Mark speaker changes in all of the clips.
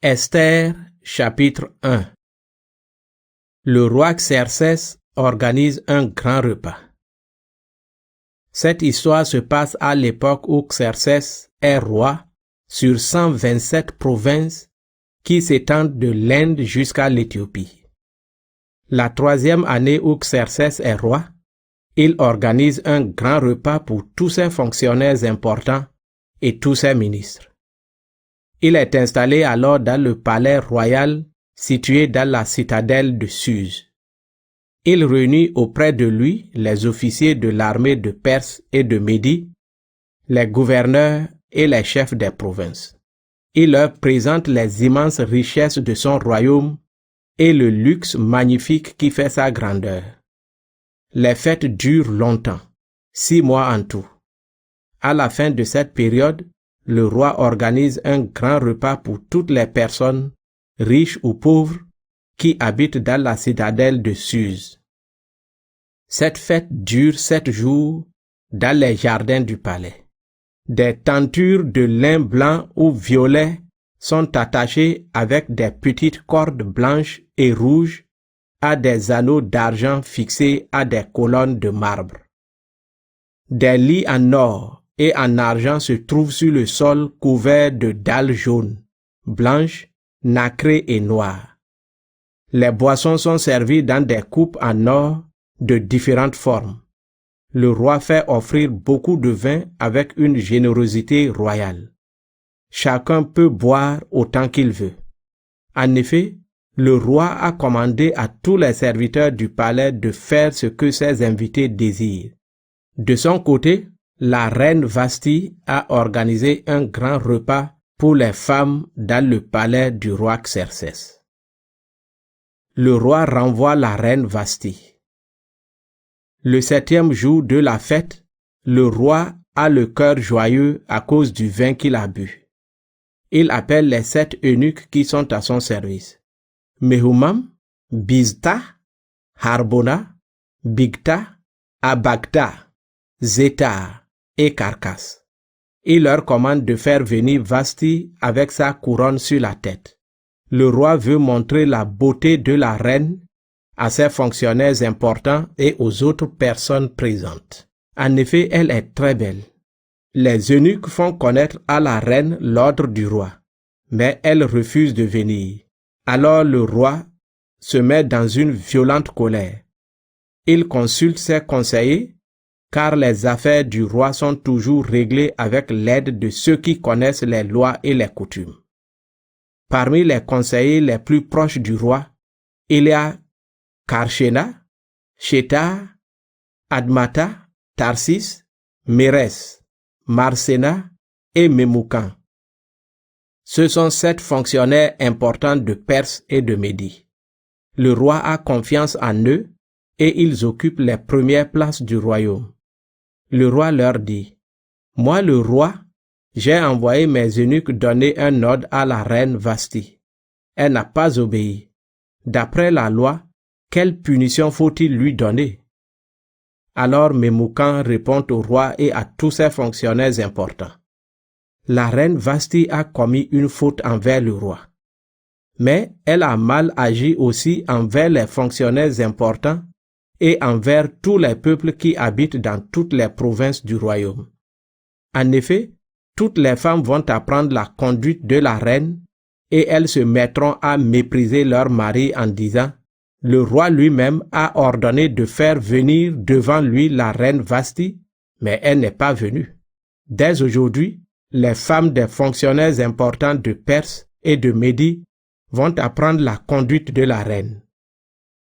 Speaker 1: Esther, chapitre 1. Le roi Xerxès organise un grand repas. Cette histoire se passe à l'époque où Xerxès est roi sur 127 provinces qui s'étendent de l'Inde jusqu'à l'Éthiopie. La 3e année où Xerxès est roi, il organise un grand repas pour tous ses fonctionnaires importants et tous ses ministres. Il est installé alors dans le palais royal situé dans la citadelle de Suse. Il réunit auprès de lui les officiers de l'armée de Perse et de Médie, les gouverneurs et les chefs des provinces. Il leur présente les immenses richesses de son royaume et le luxe magnifique qui fait sa grandeur. Les fêtes durent longtemps, 6 mois en tout. À la fin de cette période, le roi organise un grand repas pour toutes les personnes, riches ou pauvres, qui habitent dans la citadelle de Suse. Cette fête dure 7 jours dans les jardins du palais. Des tentures de lin blanc ou violet sont attachées avec des petites cordes blanches et rouges à des anneaux d'argent fixés à des colonnes de marbre. Des lits en or et en argent se trouvent sur le sol couverts de dalles jaunes, blanches, nacrées et noires. Les boissons sont servies dans des coupes en or de différentes formes. Le roi fait offrir beaucoup de vin avec une générosité royale. Chacun peut boire autant qu'il veut. En effet, le roi a commandé à tous les serviteurs du palais de faire ce que ses invités désirent. De son côté, la reine Vashti a organisé un grand repas pour les femmes dans le palais du roi Xerxès. Le roi renvoie la reine Vashti. Le 7e jour de la fête, le roi a le cœur joyeux à cause du vin qu'il a bu. Il appelle les 7 eunuques qui sont à son service: Mehumam, Biztha, Harbona, Bigtha, Abagtha, Zéthar et Carcasse. Il leur commande de faire venir Vashti avec sa couronne sur la tête. Le roi veut montrer la beauté de la reine à ses fonctionnaires importants et aux autres personnes présentes. En effet, elle est très belle. Les eunuques font connaître à la reine l'ordre du roi, mais elle refuse de venir. Alors le roi se met dans une violente colère. Il consulte ses conseillers, car les affaires du roi sont toujours réglées avec l'aide de ceux qui connaissent les lois et les coutumes. Parmi les conseillers les plus proches du roi, il y a Karshena, Shethar, Admatha, Tarsis, Mérès, Marsena et Memoukan. Ce sont 7 fonctionnaires importants de Perse et de Médie. Le roi a confiance en eux et ils occupent les premières places du royaume. Le roi leur dit: Moi le roi, j'ai envoyé mes eunuques donner un ordre à la reine Vashti. Elle n'a pas obéi. D'après la loi, quelle punition faut-il lui donner? Alors Memoukan répond au roi et à tous ses fonctionnaires importants: La reine Vashti a commis une faute envers le roi. Mais elle a mal agi aussi envers les fonctionnaires importants et envers tous les peuples qui habitent dans toutes les provinces du royaume. En effet, toutes les femmes vont apprendre la conduite de la reine et elles se mettront à mépriser leur mari en disant: Le roi lui-même a ordonné de faire venir devant lui la reine Vashti, mais elle n'est pas venue. Dès aujourd'hui, les femmes des fonctionnaires importants de Perse et de Médie vont apprendre la conduite de la reine.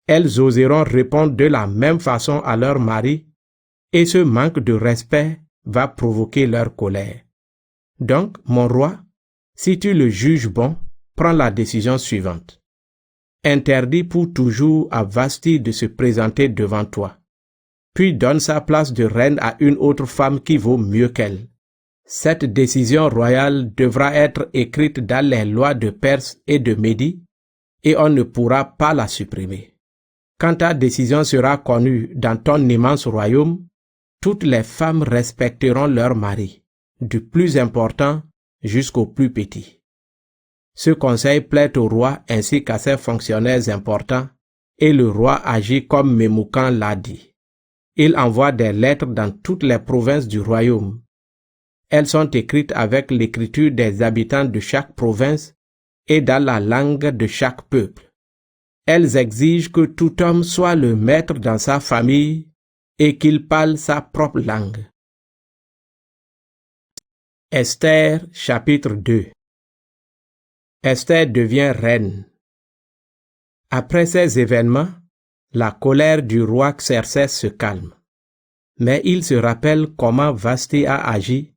Speaker 1: Elles oseront répondre de la même façon à leur mari, et ce manque de respect va provoquer leur colère. Donc, mon roi, si tu le juges bon, prends la décision suivante. Interdis pour toujours à Vashti de se présenter devant toi, puis donne sa place de reine à une autre femme qui vaut mieux qu'elle. Cette décision royale devra être écrite dans les lois de Perse et de Médie, et on ne pourra pas la supprimer. Quand ta décision sera connue dans ton immense royaume, toutes les femmes respecteront leur mari, du plus important jusqu'au plus petit. Ce conseil plaît au roi ainsi qu'à ses fonctionnaires importants, et le roi agit comme Memucan l'a dit. Il envoie des lettres dans toutes les provinces du royaume. Elles sont écrites avec l'écriture des habitants de chaque province et dans la langue de chaque peuple. Elles exigent que tout homme soit le maître dans sa famille et qu'il parle sa propre langue. Esther, chapitre 2. Esther devient reine. Après ces événements, la colère du roi Xerxès se calme. Mais il se rappelle comment Vasthi a agi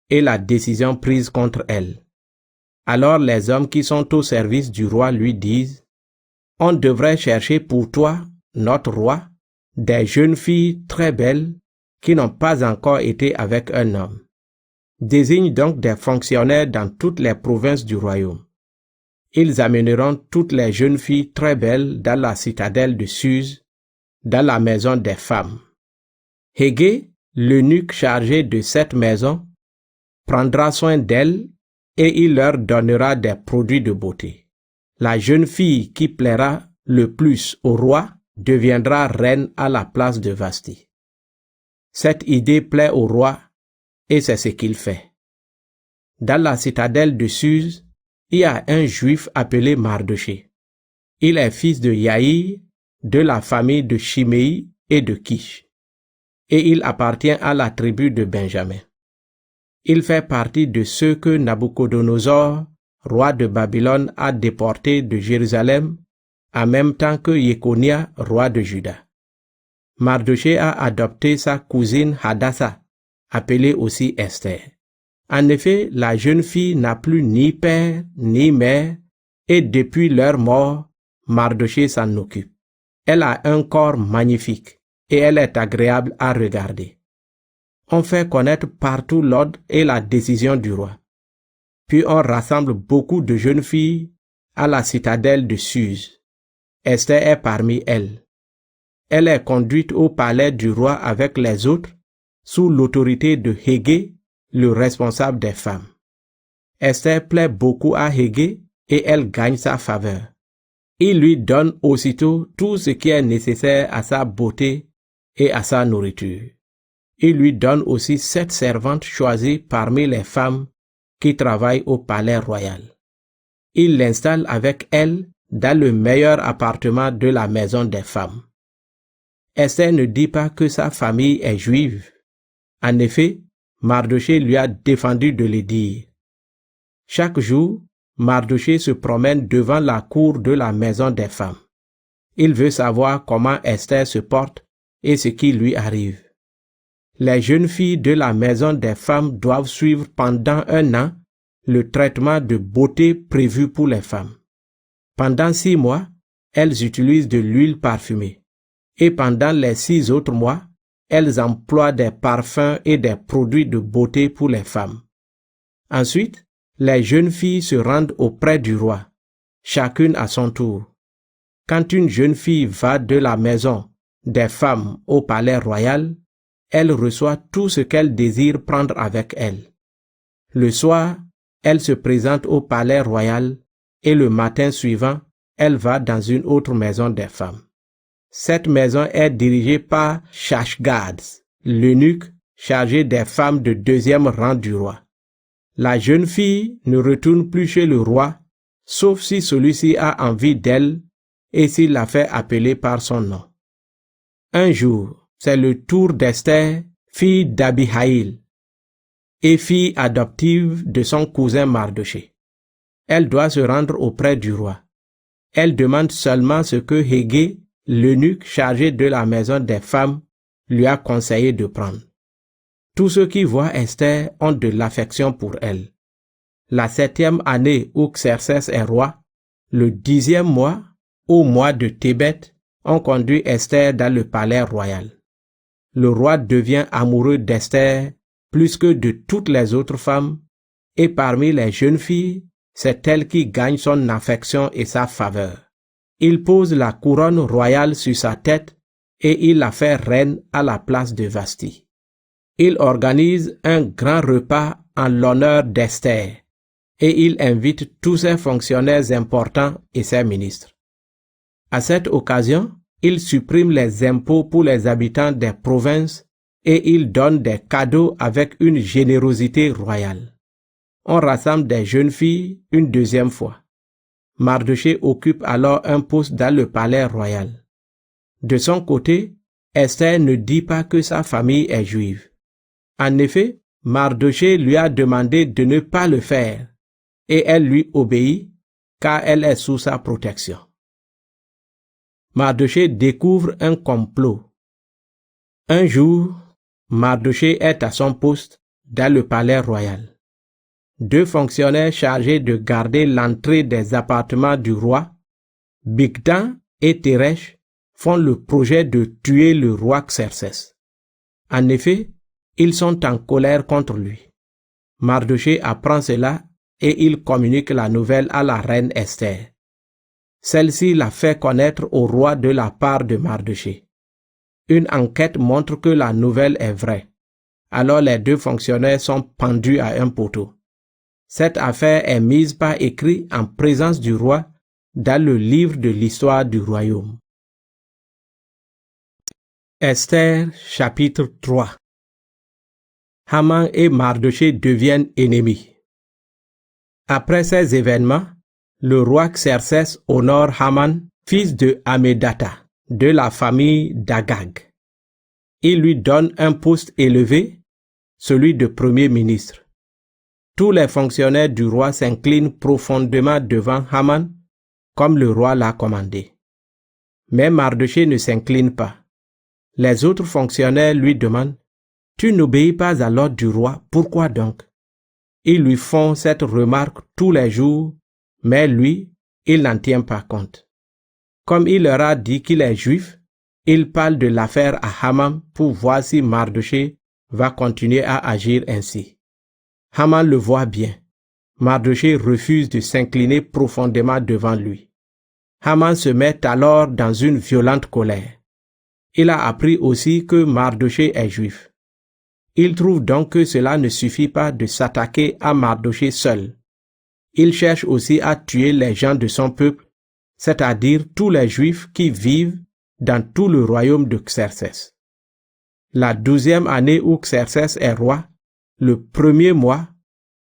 Speaker 1: et la décision prise contre elle. Alors les hommes qui sont au service du roi lui disent: « On devrait chercher pour toi, notre roi, des jeunes filles très belles qui n'ont pas encore été avec un homme. Désigne donc des fonctionnaires dans toutes les provinces du royaume. Ils amèneront toutes les jeunes filles très belles dans la citadelle de Suse, dans la maison des femmes. Hégé, l'eunuque chargé de cette maison, prendra soin d'elles et il leur donnera des produits de beauté. La jeune fille qui plaira le plus au roi deviendra reine à la place de Vasthi. » Cette idée plaît au roi et c'est ce qu'il fait. Dans la citadelle de Suse, il y a un juif appelé Mardoché. Il est fils de Yaïr, de la famille de Shimei et de Kish, et il appartient à la tribu de Benjamin. Il fait partie de ceux que Nabuchodonosor, roi de Babylone, a déportés de Jérusalem, en même temps que Yekonia, roi de Juda. Mardoché a adopté sa cousine Hadassa, appelée aussi Esther. En effet, la jeune fille n'a plus ni père ni mère, et depuis leur mort, Mardoché s'en occupe. Elle a un corps magnifique, et elle est agréable à regarder. On fait connaître partout l'ordre et la décision du roi. Puis on rassemble beaucoup de jeunes filles à la citadelle de Suse. Esther est parmi elles. Elle est conduite au palais du roi avec les autres, sous l'autorité de Hégé, le responsable des femmes. Esther plaît beaucoup à Hégé et elle gagne sa faveur. Il lui donne aussitôt tout ce qui est nécessaire à sa beauté et à sa nourriture. Il lui donne aussi 7 servantes choisies parmi les femmes qui travaillent au palais royal. Il l'installe avec elle dans le meilleur appartement de la maison des femmes. Esther ne dit pas que sa famille est juive. En effet, Mardoché lui a défendu de le dire. Chaque jour, Mardoché se promène devant la cour de la maison des femmes. Il veut savoir comment Esther se porte et ce qui lui arrive. Les jeunes filles de la maison des femmes doivent suivre pendant 1 an le traitement de beauté prévu pour les femmes. Pendant 6 mois, elles utilisent de l'huile parfumée. Et pendant les 6 autres mois, elles emploient des parfums et des produits de beauté pour les femmes. Ensuite, les jeunes filles se rendent auprès du roi, chacune à son tour. Quand une jeune fille va de la maison des femmes au palais royal, elle reçoit tout ce qu'elle désire prendre avec elle. Le soir, elle se présente au palais royal et le matin suivant, elle va dans une autre maison des femmes. Cette maison est dirigée par Shashgaz, l'eunuque chargé des femmes de 2e rang du roi. La jeune fille ne retourne plus chez le roi, sauf si celui-ci a envie d'elle et s'il la fait appeler par son nom. Un jour, c'est le tour d'Esther, fille d'Abihaïl, et fille adoptive de son cousin Mardoché. Elle doit se rendre auprès du roi. Elle demande seulement ce que Hégé, l'eunuque chargé de la maison des femmes, lui a conseillé de prendre. Tous ceux qui voient Esther ont de l'affection pour elle. La 7e année où Xerxès est roi, le 10e mois, au mois de Tébet, on conduit Esther dans le palais royal. Le roi devient amoureux d'Esther plus que de toutes les autres femmes, et parmi les jeunes filles, c'est elle qui gagne son affection et sa faveur. Il pose la couronne royale sur sa tête et il la fait reine à la place de Vasthi. Il organise un grand repas en l'honneur d'Esther et il invite tous ses fonctionnaires importants et ses ministres. À cette occasion, il supprime les impôts pour les habitants des provinces et il donne des cadeaux avec une générosité royale. On rassemble des jeunes filles une deuxième fois. Mardochée occupe alors un poste dans le palais royal. De son côté, Esther ne dit pas que sa famille est juive. En effet, Mardochée lui a demandé de ne pas le faire et elle lui obéit car elle est sous sa protection. Mardochée découvre un complot. Un jour, Mardochée est à son poste dans le palais royal. Deux fonctionnaires chargés de garder l'entrée des appartements du roi, Bigdan et Teresh, font le projet de tuer le roi Xerxès. En effet, ils sont en colère contre lui. Mardochée apprend cela et il communique la nouvelle à la reine Esther. Celle-ci la fait connaître au roi de la part de Mardochée. Une enquête montre que la nouvelle est vraie. Alors les deux fonctionnaires sont pendus à un poteau. Cette affaire est mise par écrit en présence du roi dans le livre de l'histoire du royaume. Esther chapitre 3. Haman et Mardochée deviennent ennemis. Après ces événements, le roi Xerxès honore Haman, fils de Hamédata, de la famille d'Agag. Il lui donne un poste élevé, celui de premier ministre. Tous les fonctionnaires du roi s'inclinent profondément devant Haman, comme le roi l'a commandé. Mais Mardochée ne s'incline pas. Les autres fonctionnaires lui demandent « Tu n'obéis pas à l'ordre du roi, pourquoi donc ?» Ils lui font cette remarque tous les jours, mais lui, il n'en tient pas compte. Comme il leur a dit qu'il est juif, il parle de l'affaire à Haman pour voir si Mardochée va continuer à agir ainsi. Haman le voit bien. Mardochée refuse de s'incliner profondément devant lui. Haman se met alors dans une violente colère. Il a appris aussi que Mardochée est juif. Il trouve donc que cela ne suffit pas de s'attaquer à Mardochée seul. Il cherche aussi à tuer les gens de son peuple, c'est-à-dire tous les Juifs qui vivent dans tout le royaume de Xerxès. La 12e année où Xerxès est roi, le premier mois,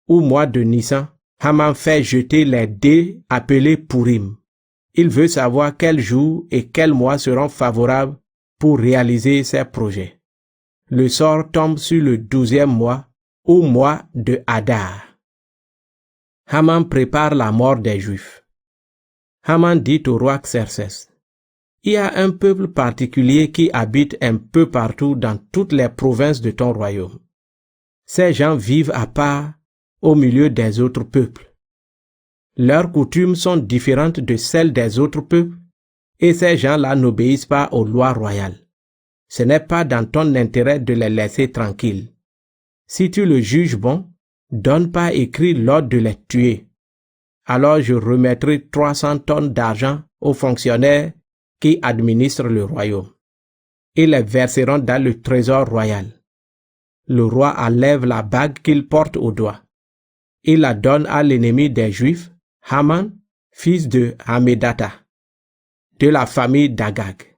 Speaker 1: ou mois de Nissan, Haman fait jeter les dés appelés Purim. Il veut savoir quel jour et quel mois seront favorables pour réaliser ses projets. Le sort tombe sur le 12e mois, ou mois de Hadar. Haman prépare la mort des Juifs. Haman dit au roi Xerxès, « Il y a un peuple particulier qui habite un peu partout dans toutes les provinces de ton royaume. Ces gens vivent à part au milieu des autres peuples. Leurs coutumes sont différentes de celles des autres peuples et ces gens-là n'obéissent pas aux lois royales. Ce n'est pas dans ton intérêt de les laisser tranquilles. Si tu le juges bon, donne par écrit l'ordre de les tuer. Alors je remettrai 300 tonnes d'argent aux fonctionnaires qui administrent le royaume. Ils les verseront dans le trésor royal. Le roi enlève la bague qu'il porte au doigt. Il la donne à l'ennemi des Juifs, Haman, fils de Hamédata, de la famille d'Agag.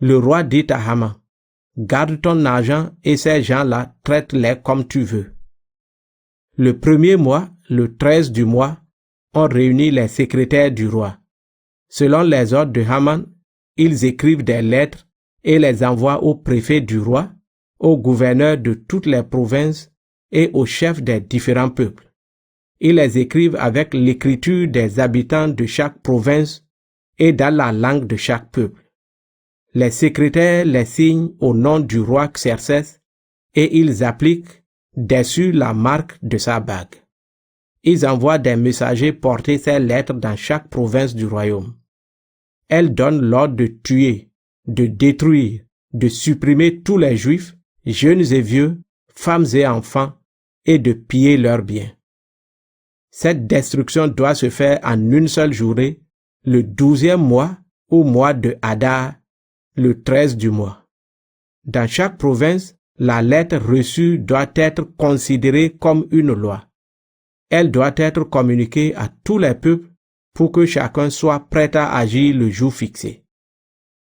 Speaker 1: Le roi dit à Haman, « Garde ton argent et ces gens-là, traite-les comme tu veux. » Le premier mois, le 13 du mois, on réunit les secrétaires du roi. Selon les ordres de Haman, ils écrivent des lettres et les envoient au préfet du roi, aux gouverneurs de toutes les provinces et aux chefs des différents peuples. Ils les écrivent avec l'écriture des habitants de chaque province et dans la langue de chaque peuple. Les secrétaires les signent au nom du roi Xerxès et ils appliquent dessus la marque de sa bague. Ils envoient des messagers porter ces lettres dans chaque province du royaume. Elles donnent l'ordre de tuer, de détruire, de supprimer tous les Juifs, jeunes et vieux, femmes et enfants, et de piller leurs biens. Cette destruction doit se faire en une seule journée, le 12e mois ou mois de Hadar, le 13 du mois. Dans chaque province, la lettre reçue doit être considérée comme une loi. Elle doit être communiquée à tous les peuples pour que chacun soit prêt à agir le jour fixé.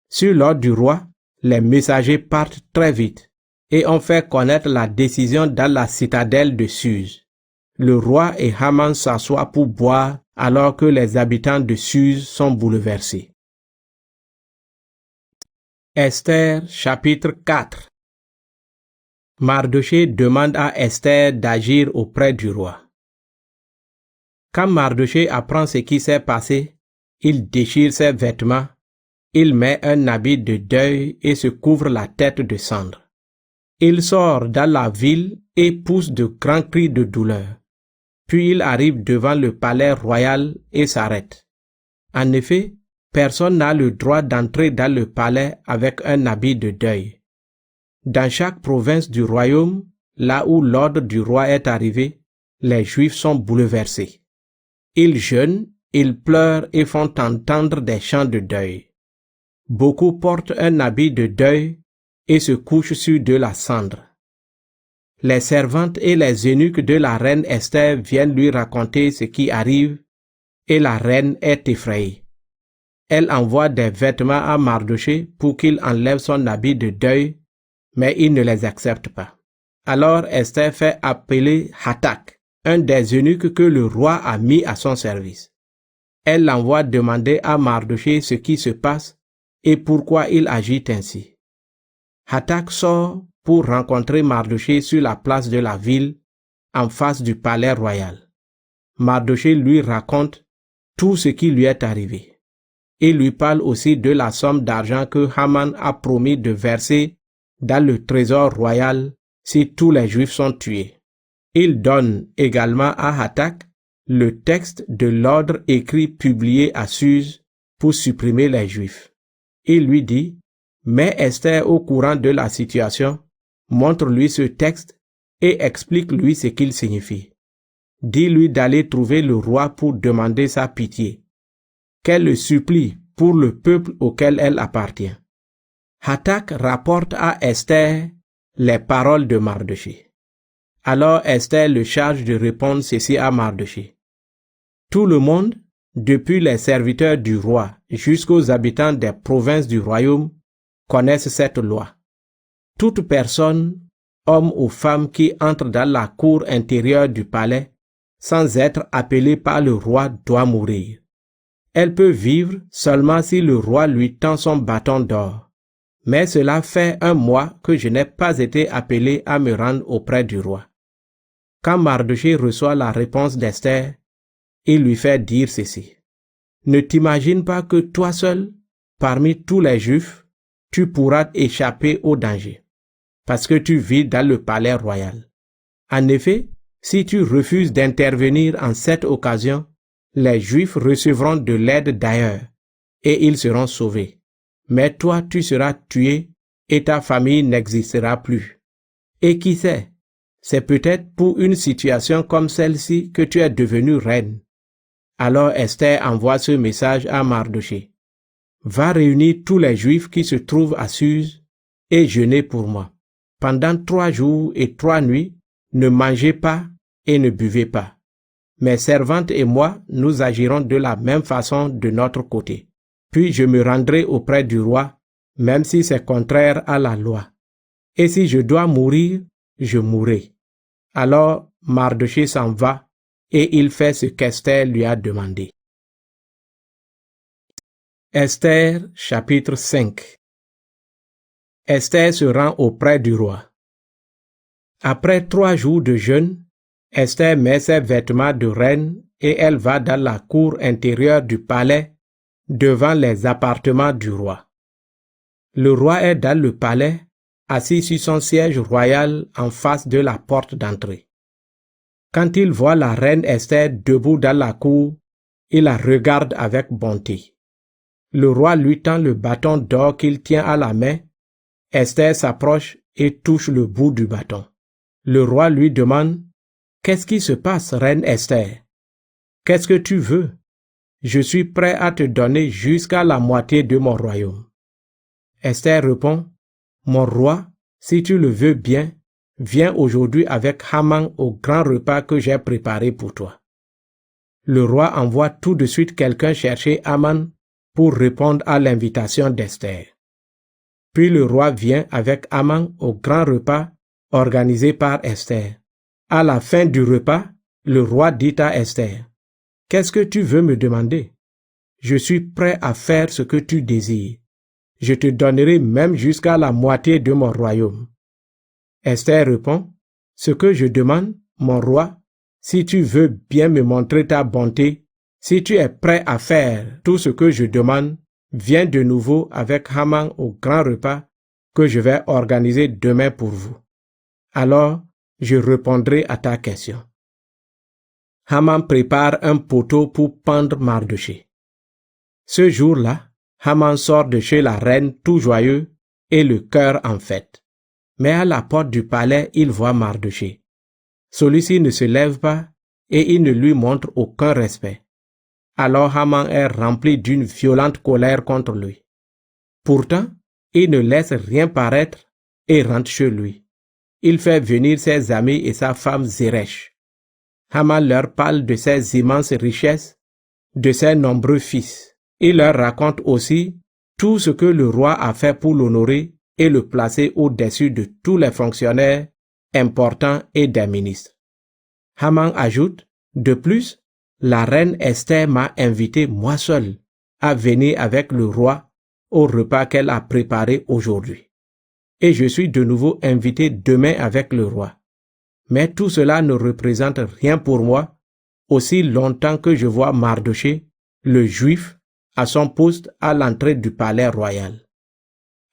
Speaker 1: Sur l'ordre du roi, les messagers partent très vite et ont fait connaître la décision dans la citadelle de Suse. Le roi et Haman s'assoient pour boire alors que les habitants de Suse sont bouleversés. Esther chapitre 4. Mardochée demande à Esther d'agir auprès du roi. Quand Mardochée apprend ce qui s'est passé, il déchire ses vêtements, il met un habit de deuil et se couvre la tête de cendre. Il sort dans la ville et pousse de grands cris de douleur. Puis il arrive devant le palais royal et s'arrête. En effet, personne n'a le droit d'entrer dans le palais avec un habit de deuil. Dans chaque province du royaume, là où l'ordre du roi est arrivé, les Juifs sont bouleversés. Ils jeûnent, ils pleurent et font entendre des chants de deuil. Beaucoup portent un habit de deuil et se couchent sur de la cendre. Les servantes et les eunuques de la reine Esther viennent lui raconter ce qui arrive et la reine est effrayée. Elle envoie des vêtements à Mardochée pour qu'il enlève son habit de deuil, mais il ne les accepte pas. Alors Esther fait appeler Hatak, un des eunuques que le roi a mis à son service. Elle l'envoie demander à Mardochée ce qui se passe et pourquoi il agit ainsi. Hatak sort pour rencontrer Mardochée sur la place de la ville, en face du palais royal. Mardochée lui raconte tout ce qui lui est arrivé. Il lui parle aussi de la somme d'argent que Haman a promis de verser dans le trésor royal si tous les Juifs sont tués. Il donne également à Hatak le texte de l'ordre écrit publié à Suse pour supprimer les Juifs. Il lui dit: mets Esther au courant de la situation, montre-lui ce texte et explique-lui ce qu'il signifie. Dis-lui d'aller trouver le roi pour demander sa pitié, qu'elle le supplie pour le peuple auquel elle appartient. Hatak rapporte à Esther les paroles de Mardochée. Alors Esther le charge de répondre ceci à Mardochée. Tout le monde, depuis les serviteurs du roi jusqu'aux habitants des provinces du royaume, connaissent cette loi. Toute personne, homme ou femme qui entre dans la cour intérieure du palais sans être appelée par le roi doit mourir. Elle peut vivre seulement si le roi lui tend son bâton d'or. Mais cela fait 1 mois que je n'ai pas été appelé à me rendre auprès du roi. Quand Mardochée reçoit la réponse d'Esther, il lui fait dire ceci. Ne t'imagine pas que toi seul, parmi tous les Juifs, tu pourras échapper au danger, parce que tu vis dans le palais royal. En effet, si tu refuses d'intervenir en cette occasion, les Juifs recevront de l'aide d'ailleurs, et ils seront sauvés. Mais toi, tu seras tué, et ta famille n'existera plus. Et qui sait, c'est peut-être pour une situation comme celle-ci que tu es devenue reine. Alors Esther envoie ce message à Mardochée. Va réunir tous les Juifs qui se trouvent à Suse et jeûnez pour moi. Pendant 3 jours et 3 nuits, ne mangez pas et ne buvez pas. Mes servantes et moi, nous agirons de la même façon de notre côté. Puis je me rendrai auprès du roi, même si c'est contraire à la loi. Et si je dois mourir, je mourrai. Alors Mardochée s'en va et il fait ce qu'Esther lui a demandé. Esther chapitre 5. Esther se rend auprès du roi. Après 3 jours de jeûne, Esther met ses vêtements de reine et elle va dans la cour intérieure du palais devant les appartements du roi. Le roi est dans le palais, assis sur son siège royal en face de la porte d'entrée. Quand il voit la reine Esther debout dans la cour, il la regarde avec bonté. Le roi lui tend le bâton d'or qu'il tient à la main. Esther s'approche et touche le bout du bâton. Le roi lui demande: « Qu'est-ce qui se passe, reine Esther? Qu'est-ce que tu veux? Je suis prêt à te donner jusqu'à la moitié de mon royaume. » Esther répond: « Mon roi, si tu le veux bien, viens aujourd'hui avec Haman au grand repas que j'ai préparé pour toi. Le roi envoie tout de suite quelqu'un chercher Haman pour répondre à l'invitation d'Esther. Puis le roi vient avec Haman au grand repas organisé par Esther. À la fin du repas, le roi dit à Esther, « Qu'est-ce que tu veux me demander? Je suis prêt à faire ce que tu désires. Je te donnerai même jusqu'à la moitié de mon royaume. » Esther répond, « Ce que je demande, mon roi, si tu veux bien me montrer ta bonté, si tu es prêt à faire tout ce que je demande, viens de nouveau avec Haman au grand repas que je vais organiser demain pour vous. Alors, je répondrai à ta question. » Haman prépare un poteau pour pendre Mardochée. Ce jour-là, Haman sort de chez la reine tout joyeux et le cœur en fête. Mais à la porte du palais, il voit Mardochée. Celui-ci ne se lève pas et il ne lui montre aucun respect. Alors Haman est rempli d'une violente colère contre lui. Pourtant, il ne laisse rien paraître et rentre chez lui. Il fait venir ses amis et sa femme Zeresh. Haman leur parle de ses immenses richesses, de ses nombreux fils. Il leur raconte aussi tout ce que le roi a fait pour l'honorer et le placer au-dessus de tous les fonctionnaires importants et des ministres. Haman ajoute, de plus, la reine Esther m'a invité moi seul à venir avec le roi au repas qu'elle a préparé aujourd'hui. Et je suis de nouveau invité demain avec le roi. Mais tout cela ne représente rien pour moi aussi longtemps que je vois Mardochée, le juif, à son poste à l'entrée du palais royal.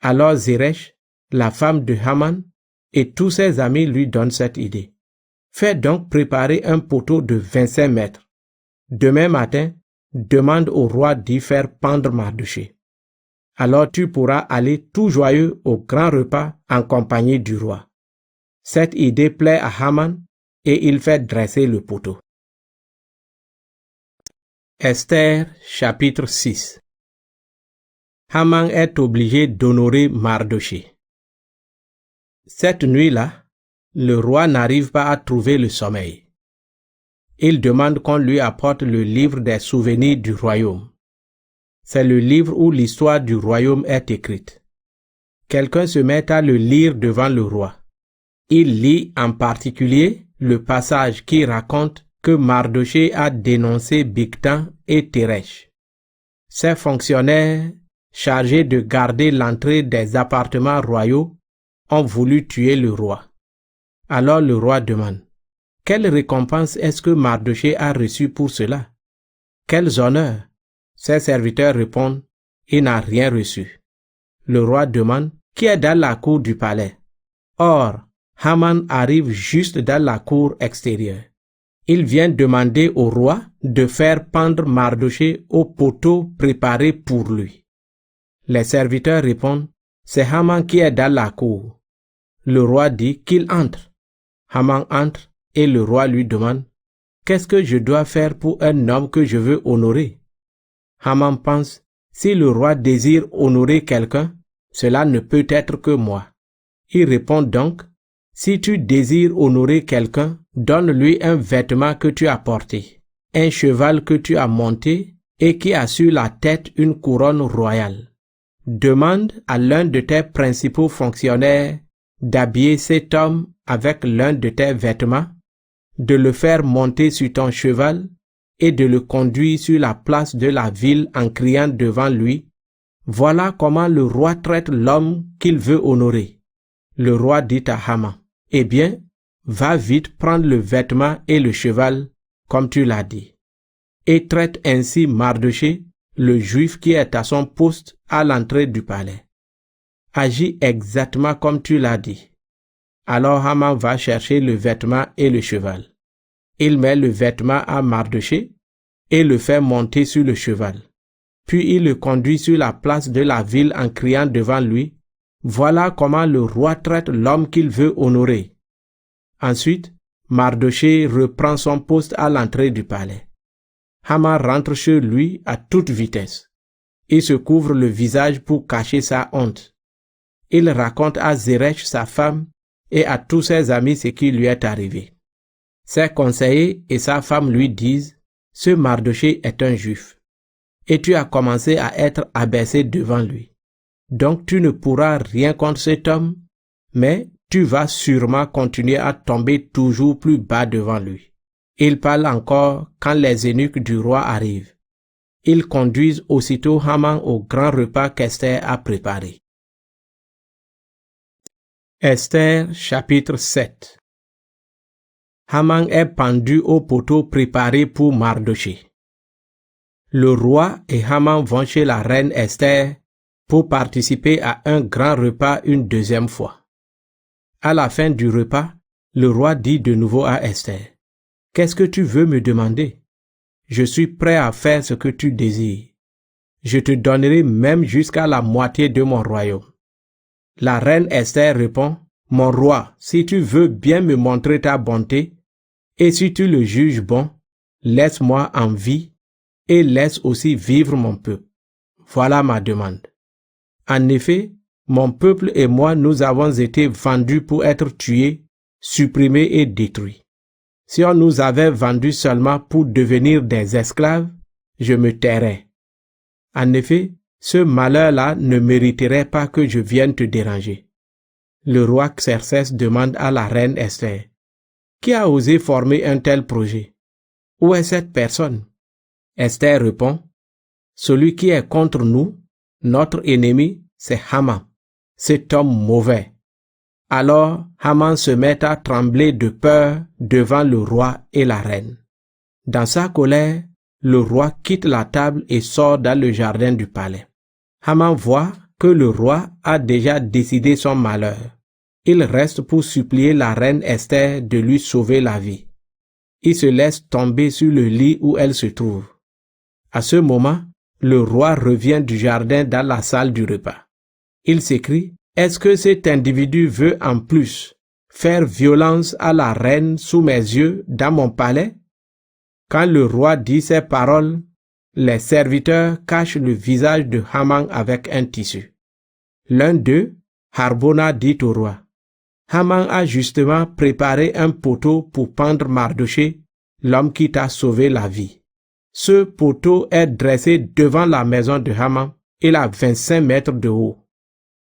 Speaker 1: Alors Zeresh, la femme de Haman, et tous ses amis lui donnent cette idée. Fais donc préparer un poteau de 25 mètres. Demain matin, demande au roi d'y faire pendre Mardochée. Alors tu pourras aller tout joyeux au grand repas en compagnie du roi. Cette idée plaît à Haman et il fait dresser le poteau. Esther chapitre 6. Haman est obligé d'honorer Mardochée. Cette nuit-là, le roi n'arrive pas à trouver le sommeil. Il demande qu'on lui apporte le livre des souvenirs du royaume. C'est le livre où l'histoire du royaume est écrite. Quelqu'un se met à le lire devant le roi. Il lit en particulier le passage qui raconte que Mardochée a dénoncé Bigtan et Teresh. Ces fonctionnaires, chargés de garder l'entrée des appartements royaux, ont voulu tuer le roi. Alors le roi demande, « Quelle récompense est-ce que Mardochée a reçue pour cela? Quels honneurs? » Ses serviteurs répondent, « Il n'a rien reçu. » Le roi demande, « Qui est dans la cour du palais? » Or, Haman arrive juste dans la cour extérieure. Il vient demander au roi de faire pendre Mardochée au poteau préparé pour lui. Les serviteurs répondent, « C'est Haman qui est dans la cour. » Le roi dit qu'il entre. Haman entre et le roi lui demande, « Qu'est-ce que je dois faire pour un homme que je veux honorer? » Haman pense, si le roi désire honorer quelqu'un, cela ne peut être que moi. Il répond donc, si tu désires honorer quelqu'un, donne-lui un vêtement que tu as porté, un cheval que tu as monté et qui a sur la tête une couronne royale. Demande à l'un de tes principaux fonctionnaires d'habiller cet homme avec l'un de tes vêtements, de le faire monter sur ton cheval et de le conduire sur la place de la ville en criant devant lui, « Voilà comment le roi traite l'homme qu'il veut honorer. » Le roi dit à Haman, « Eh bien, va vite prendre le vêtement et le cheval, comme tu l'as dit, et traite ainsi Mardochée, le juif qui est à son poste à l'entrée du palais. Agis exactement comme tu l'as dit. » Alors Haman va chercher le vêtement et le cheval. Il met le vêtement à Mardochée et le fait monter sur le cheval. Puis il le conduit sur la place de la ville en criant devant lui, « Voilà comment le roi traite l'homme qu'il veut honorer. » Ensuite, Mardochée reprend son poste à l'entrée du palais. Haman rentre chez lui à toute vitesse. Il se couvre le visage pour cacher sa honte. Il raconte à Zeresh sa femme et à tous ses amis ce qui lui est arrivé. Ses conseillers et sa femme lui disent, « Ce Mardoché est un juif, et tu as commencé à être abaissé devant lui. Donc tu ne pourras rien contre cet homme, mais tu vas sûrement continuer à tomber toujours plus bas devant lui. » Il parle encore quand les eunuques du roi arrivent. Ils conduisent aussitôt Haman au grand repas qu'Esther a préparé. Esther chapitre 7. Haman est pendu au poteau préparé pour Mardoché. Le roi et Haman vont chez la reine Esther pour participer à un grand repas une deuxième fois. À la fin du repas, le roi dit de nouveau à Esther, « Qu'est-ce que tu veux me demander? Je suis prêt à faire ce que tu désires. Je te donnerai même jusqu'à la moitié de mon royaume. » La reine Esther répond, « Mon roi, si tu veux bien me montrer ta bonté, et si tu le juges bon, laisse-moi en vie et laisse aussi vivre mon peuple. Voilà ma demande. En effet, mon peuple et moi nous avons été vendus pour être tués, supprimés et détruits. Si on nous avait vendus seulement pour devenir des esclaves, je me tairais. En effet, ce malheur-là ne mériterait pas que je vienne te déranger. » Le roi Xerxès demande à la reine Esther, « Qui a osé former un tel projet? Où est cette personne? » Esther répond, « Celui qui est contre nous, notre ennemi, c'est Haman, cet homme mauvais. » Alors Haman se met à trembler de peur devant le roi et la reine. Dans sa colère, le roi quitte la table et sort dans le jardin du palais. Haman voit que le roi a déjà décidé son malheur. Il reste pour supplier la reine Esther de lui sauver la vie. Il se laisse tomber sur le lit où elle se trouve. À ce moment, le roi revient du jardin dans la salle du repas. Il s'écrie, « Est-ce que cet individu veut en plus faire violence à la reine sous mes yeux dans mon palais? » Quand le roi dit ces paroles, les serviteurs cachent le visage de Haman avec un tissu. L'un d'eux, Harbona, dit au roi, « Haman a justement préparé un poteau pour pendre Mardoché, l'homme qui t'a sauvé la vie. Ce poteau est dressé devant la maison de Haman. Il a 25 mètres de haut. »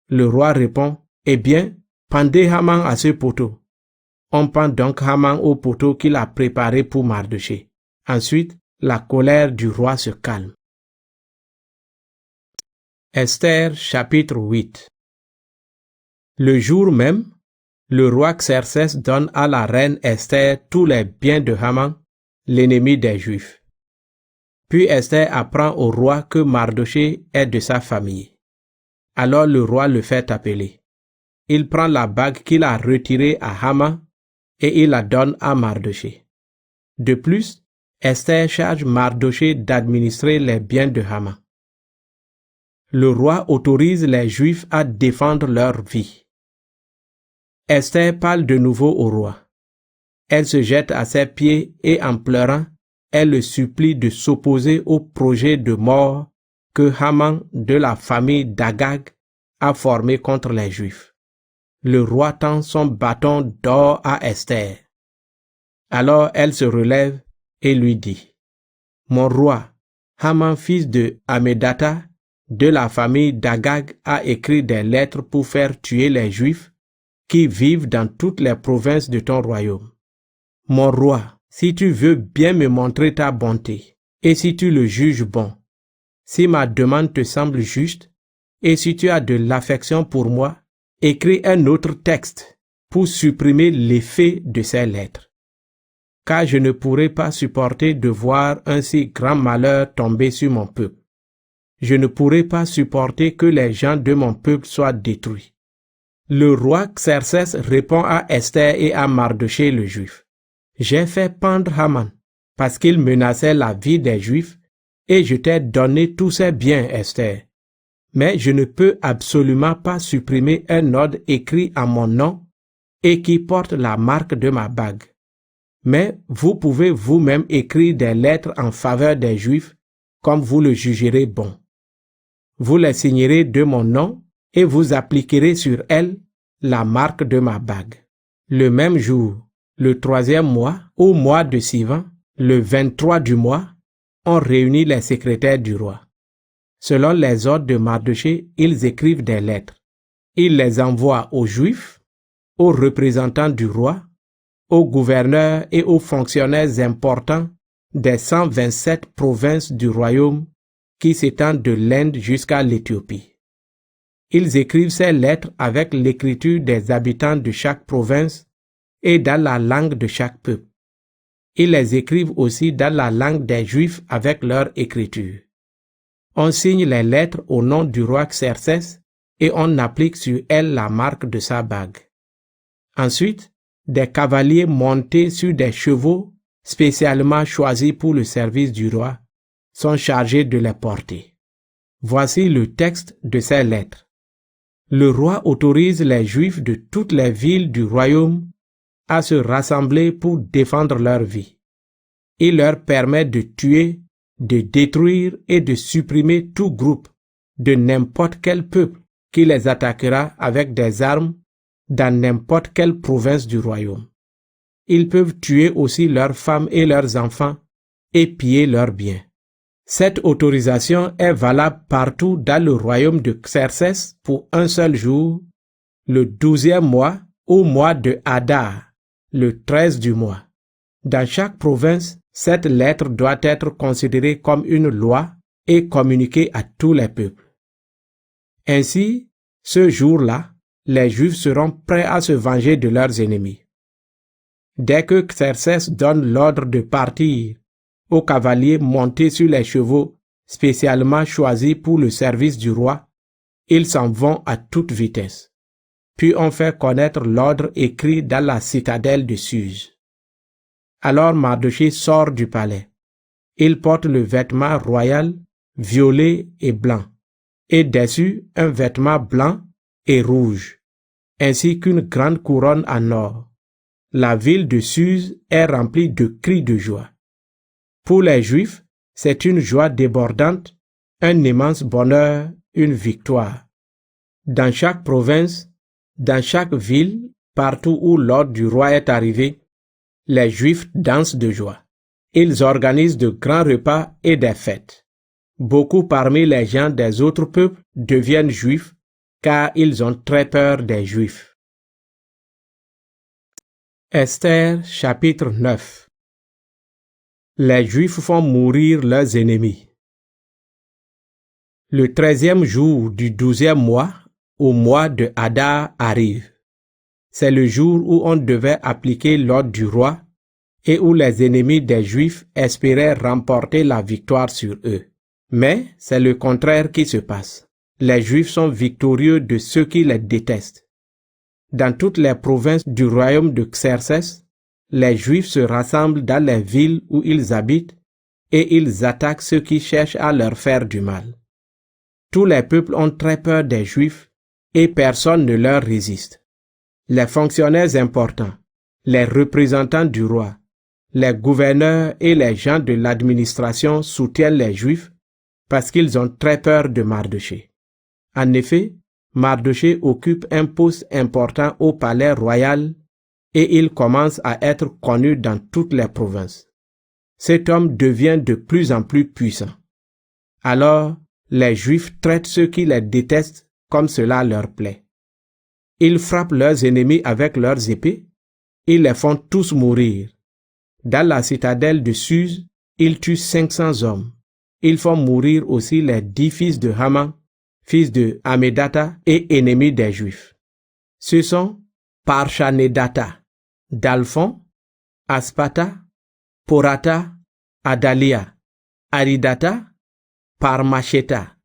Speaker 1: Le roi répond, « Eh bien, pendez Haman à ce poteau. » On pend donc Haman au poteau qu'il a préparé pour Mardoché. Ensuite, la colère du roi se calme. Esther chapitre 8. Le jour même, le roi Xerxès donne à la reine Esther tous les biens de Haman, l'ennemi des Juifs. Puis Esther apprend au roi que Mardoché est de sa famille. Alors le roi le fait appeler. Il prend la bague qu'il a retirée à Haman et il la donne à Mardoché. De plus, Esther charge Mardoché d'administrer les biens de Haman. Le roi autorise les Juifs à défendre leur vie. Esther parle de nouveau au roi. Elle se jette à ses pieds et en pleurant, elle le supplie de s'opposer au projet de mort que Haman de la famille d'Agag a formé contre les Juifs. Le roi tend son bâton d'or à Esther. Alors elle se relève et lui dit, « Mon roi, Haman, fils de Hammédatha, de la famille d'Agag, a écrit des lettres pour faire tuer les Juifs qui vivent dans toutes les provinces de ton royaume. Mon roi, si tu veux bien me montrer ta bonté, et si tu le juges bon, si ma demande te semble juste, et si tu as de l'affection pour moi, écris un autre texte pour supprimer l'effet de ces lettres. Car je ne pourrai pas supporter de voir un si grand malheur tomber sur mon peuple. Je ne pourrai pas supporter que les gens de mon peuple soient détruits. » Le roi Xerxès répond à Esther et à Mardoché le Juif. « J'ai fait pendre Haman parce qu'il menaçait la vie des Juifs et je t'ai donné tous ses biens, Esther. Mais je ne peux absolument pas supprimer un ordre écrit à mon nom et qui porte la marque de ma bague. Mais vous pouvez vous-même écrire des lettres en faveur des Juifs comme vous le jugerez bon. Vous les signerez de mon nom et vous appliquerez sur elles la marque de ma bague. Le même jour, le 3e mois, au mois de Sivan, le 23 du mois, on réunit les secrétaires du roi. Selon les ordres de Mardochée, ils écrivent des lettres. Ils les envoient aux Juifs, aux représentants du roi, aux gouverneurs et aux fonctionnaires importants des 127 provinces du royaume qui s'étendent de l'Inde jusqu'à l'Éthiopie. Ils écrivent ces lettres avec l'écriture des habitants de chaque province et dans la langue de chaque peuple. Ils les écrivent aussi dans la langue des Juifs avec leur écriture. On signe les lettres au nom du roi Xerxès et on applique sur elles la marque de sa bague. Ensuite, des cavaliers montés sur des chevaux spécialement choisis pour le service du roi sont chargés de les porter. Voici le texte de ces lettres. Le roi autorise les Juifs de toutes les villes du royaume à se rassembler pour défendre leur vie. Il leur permet de tuer, de détruire et de supprimer tout groupe de n'importe quel peuple qui les attaquera avec des armes dans n'importe quelle province du royaume. Ils peuvent tuer aussi leurs femmes et leurs enfants et piller leurs biens. Cette autorisation est valable partout dans le royaume de Xerxès pour un seul jour, le 12e mois, au mois de Adar, le 13 du mois. Dans chaque province, cette lettre doit être considérée comme une loi et communiquée à tous les peuples. Ainsi, ce jour-là, les Juifs seront prêts à se venger de leurs ennemis. Dès que Xerxès donne l'ordre de partir aux cavaliers montés sur les chevaux spécialement choisis pour le service du roi, ils s'en vont à toute vitesse. Puis on fait connaître l'ordre écrit dans la citadelle de Suse. Alors Mardochée sort du palais. Il porte le vêtement royal, violet et blanc, et dessus un vêtement blanc et rouge, ainsi qu'une grande couronne en or. La ville de Suse est remplie de cris de joie. Pour les Juifs, c'est une joie débordante, un immense bonheur, une victoire. Dans chaque province, dans chaque ville, partout où l'ordre du roi est arrivé, les Juifs dansent de joie. Ils organisent de grands repas et des fêtes. Beaucoup parmi les gens des autres peuples deviennent Juifs car ils ont très peur des Juifs. Esther chapitre 9. Les Juifs font mourir leurs ennemis. Le 13e jour du 12e mois, au mois de Adar arrive. C'est le jour où on devait appliquer l'ordre du roi et où les ennemis des Juifs espéraient remporter la victoire sur eux. Mais c'est le contraire qui se passe. Les Juifs sont victorieux de ceux qui les détestent. Dans toutes les provinces du royaume de Xerxès, les Juifs se rassemblent dans les villes où ils habitent et ils attaquent ceux qui cherchent à leur faire du mal. Tous les peuples ont très peur des Juifs et personne ne leur résiste. Les fonctionnaires importants, les représentants du roi, les gouverneurs et les gens de l'administration soutiennent les Juifs parce qu'ils ont très peur de Mardochée. En effet, Mardochée occupe un poste important au palais royal et il commence à être connu dans toutes les provinces. Cet homme devient de plus en plus puissant. Alors, les Juifs traitent ceux qui les détestent comme cela leur plaît. Ils frappent leurs ennemis avec leurs épées, ils les font tous mourir. Dans la citadelle de Suse, ils tuent 500 hommes. Ils font mourir aussi les 10 fils de Haman, fils de Hamédata et ennemis des Juifs. Ce sont Parchanedata, Dalphon, Aspata, Porata, Adalia, Aridata, Parmacheta,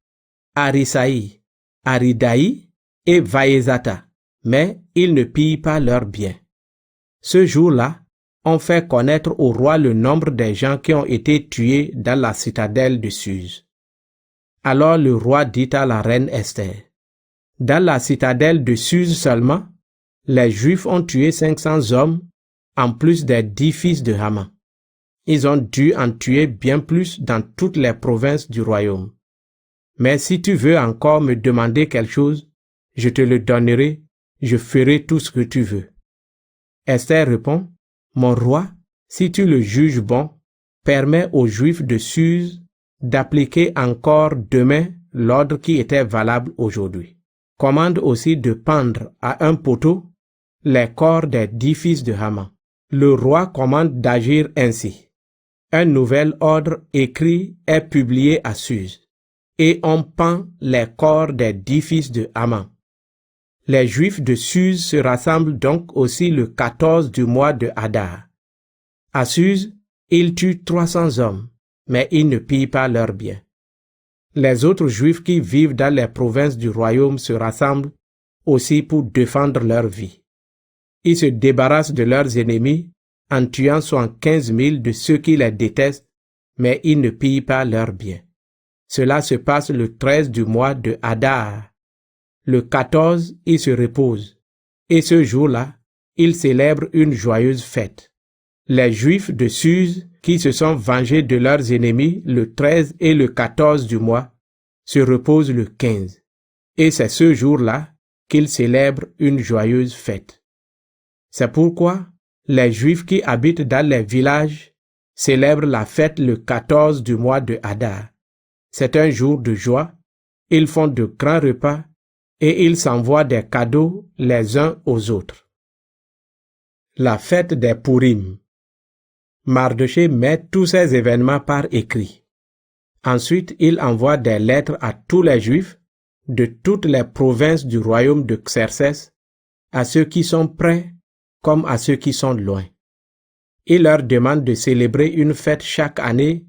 Speaker 1: Arisaï, Aridaï et Vaezata, mais ils ne pillent pas leurs biens. Ce jour-là, on fait connaître au roi le nombre des gens qui ont été tués dans la citadelle de Suse. Alors le roi dit à la reine Esther, « Dans la citadelle de Suse seulement, les Juifs ont tué 500 hommes, en plus des 10 fils de Haman. Ils ont dû en tuer bien plus dans toutes les provinces du royaume. Mais si tu veux encore me demander quelque chose, je te le donnerai, je ferai tout ce que tu veux. » Esther répond, « Mon roi, si tu le juges bon, permets aux Juifs de Suse d'appliquer encore demain l'ordre qui était valable aujourd'hui. Commande aussi de pendre à un poteau les corps des 10 fils de Haman. » Le roi commande d'agir ainsi. Un nouvel ordre écrit est publié à Suse, et on pend les corps des 10 fils de Haman. Les Juifs de Suse se rassemblent donc aussi le 14 du mois de Hadar. À Suse, ils tuent 300 hommes, mais ils ne pillent pas leurs biens. Les autres Juifs qui vivent dans les provinces du royaume se rassemblent aussi pour défendre leur vie. Ils se débarrassent de leurs ennemis en tuant 15 000 de ceux qui les détestent, mais ils ne pillent pas leurs biens. Cela se passe le 13 du mois de Hadar. Le 14, ils se reposent, et ce jour-là, ils célèbrent une joyeuse fête. Les Juifs de Suse, qui se sont vengés de leurs ennemis le 13 et le 14 du mois, se reposent le 15. Et c'est ce jour-là qu'ils célèbrent une joyeuse fête. C'est pourquoi les Juifs qui habitent dans les villages célèbrent la fête le 14 du mois de Hadar. C'est un jour de joie, ils font de grands repas et ils s'envoient des cadeaux les uns aux autres. La fête des Purim. Mardochée met tous ces événements par écrit. Ensuite, il envoie des lettres à tous les Juifs de toutes les provinces du royaume de Xerxès, à ceux qui sont près comme à ceux qui sont loin. Il leur demande de célébrer une fête chaque année,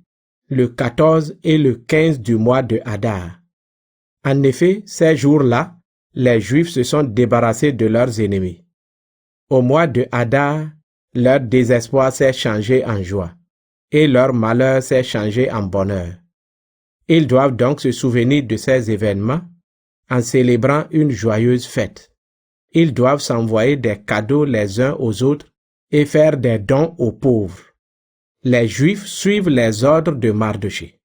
Speaker 1: le 14 et le 15 du mois de Hadar. En effet, ces jours-là, les Juifs se sont débarrassés de leurs ennemis. Au mois de Hadar, leur désespoir s'est changé en joie, et leur malheur s'est changé en bonheur. Ils doivent donc se souvenir de ces événements en célébrant une joyeuse fête. Ils doivent s'envoyer des cadeaux les uns aux autres et faire des dons aux pauvres. Les Juifs suivent les ordres de Mardochée,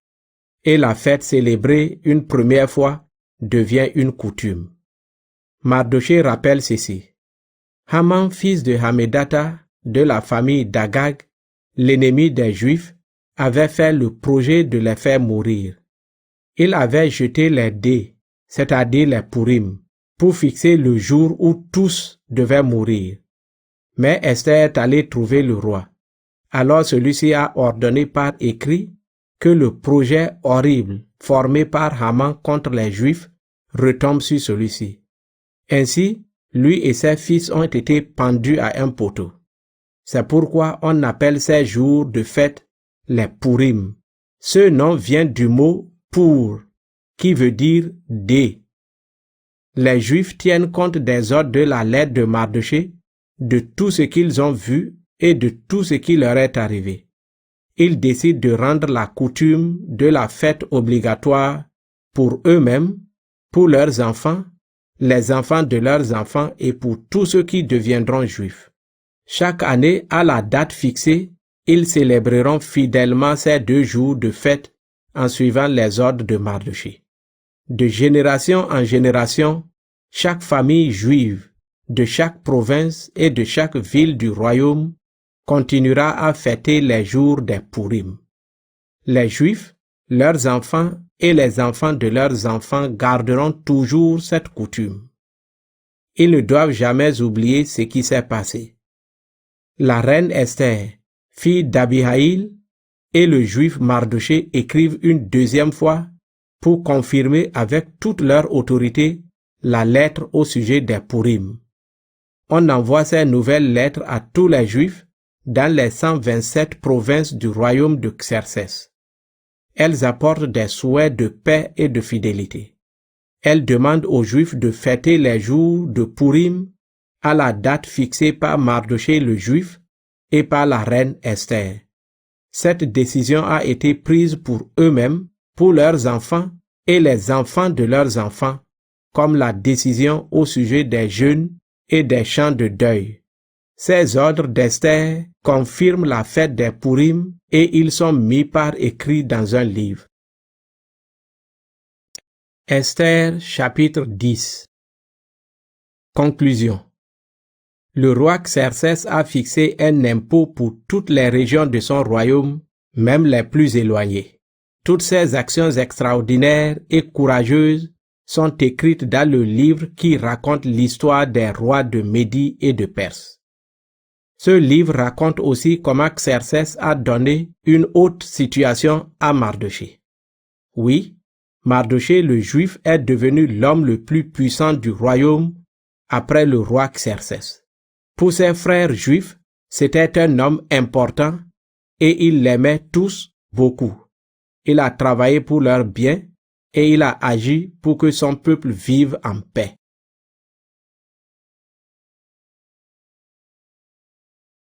Speaker 1: et la fête célébrée une première fois devient une coutume. Mardochée rappelle ceci. Haman, fils de Hamédata, de la famille d'Agag, l'ennemi des Juifs, avait fait le projet de les faire mourir. Il avait jeté les dés, c'est-à-dire les Purim, pour fixer le jour où tous devaient mourir. Mais Esther est allée trouver le roi. Alors celui-ci a ordonné par écrit que le projet horrible formé par Haman contre les Juifs retombe sur celui-ci. Ainsi, lui et ses fils ont été pendus à un poteau. C'est pourquoi on appelle ces jours de fête les Purim. Ce nom vient du mot pour, qui veut dire dé. Les Juifs tiennent compte des ordres de la lettre de Mardochée, de tout ce qu'ils ont vu et de tout ce qui leur est arrivé. Ils décident de rendre la coutume de la fête obligatoire pour eux-mêmes, pour leurs enfants, les enfants de leurs enfants et pour tous ceux qui deviendront juifs. Chaque année, à la date fixée, ils célébreront fidèlement ces 2 jours de fête en suivant les ordres de Mardochée. De génération en génération, chaque famille juive de chaque province et de chaque ville du royaume continuera à fêter les jours des Purim. Les Juifs, leurs enfants et les enfants de leurs enfants garderont toujours cette coutume. Ils ne doivent jamais oublier ce qui s'est passé. La reine Esther, fille d'Abihaïl, et le juif Mardochée écrivent une deuxième fois pour confirmer avec toute leur autorité la lettre au sujet des Purim. On envoie ces nouvelles lettres à tous les Juifs dans les 127 provinces du royaume de Xerxès. Elles apportent des souhaits de paix et de fidélité. Elles demandent aux Juifs de fêter les jours de Purim à la date fixée par Mardochée le Juif et par la reine Esther. Cette décision a été prise pour eux-mêmes, pour leurs enfants et les enfants de leurs enfants, comme la décision au sujet des jeûnes et des chants de deuil. Ces ordres d'Esther confirment la fête des Purim et ils sont mis par écrit dans un livre. Esther chapitre 10. Conclusion. Le roi Xerxès a fixé un impôt pour toutes les régions de son royaume, même les plus éloignées. Toutes ces actions extraordinaires et courageuses sont écrites dans le livre qui raconte l'histoire des rois de Médie et de Perse. Ce livre raconte aussi comment Xerxès a donné une haute situation à Mardochée. Oui, Mardochée le Juif est devenu l'homme le plus puissant du royaume après le roi Xerxès. Pour ses frères juifs, c'était un homme important et il l'aimait tous beaucoup. Il a travaillé pour leur bien et il a agi pour que son peuple vive en paix.